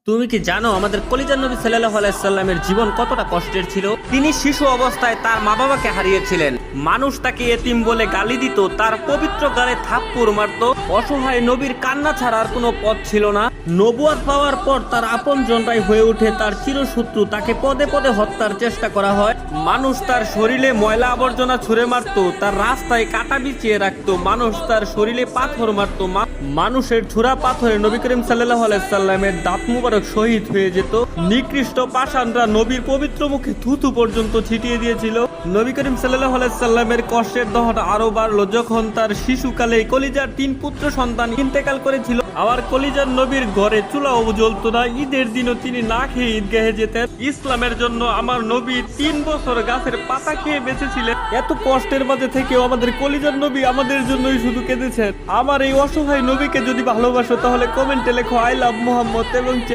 তুমি কি জানো আমাদের কলিজার নবী সাল্লাল্লাহু আলাইহি সাল্লামের জীবন কতটা কষ্টের ছিল? তিনি শিশু অবস্থায় তার মা বাবাকে হারিয়েছিলেন। মানুষ তাকে এতিম বলে গালি দিত, তার পবিত্র গালে থাপ্পড় মারত। অসহায় নবীর কান্না ছাড়া আর কোনো পথ ছিল না। নবুয়ত পাওয়ার পর তার আপনজনরাই হয়ে ওঠে তার চিরশত্রু। তাকে পদে পদে হত্যার চেষ্টা করা হয়। মানুষ তার শরীরে ময়লা আবর্জনা ছুঁড়ে মারত, তার রাস্তায় কাটা বিছিয়ে রাখতো। মানুষ তার শরীরে পাথর মারত। মানুষের ছুরা পাথরে নবী করিম সাল্লাল্লাহু আলাইহি সাল্লামের দাঁত মুবারক শহীদ হয়ে যেত। নিকৃষ্ট পাষাণরা নবীর পবিত্র মুখে থুথু পর্যন্ত ছিটিয়ে দিয়েছিল। নবী করিম সাল্লাল্লাহু আলাইহি সাল্লামের কষ্টের দহন আরো বাড়লো যখন তার শিশুকালে কলিজার 3 পুত্র সন্তান ইন্তেকাল করেছিল। আবার কলিজার নবীর ঘরে চুলাও জ্বলতো না। ঈদের দিনও তিনি না খেয়ে ঈদগাহে যেতেন। ইসলামের জন্য আমার নবী 3 বছর গাছের পাতা খেয়ে বেঁচেছিলেন। এত কষ্টের মাঝে থেকেও আমাদের কলিজার নবী আমাদের জন্যই শুধু কেঁদেছেন। আমার এই অসহায় নবীকে যদি ভালোবাসো তাহলে কমেন্টে লেখো আই লাভ মুহাম্মদ এবং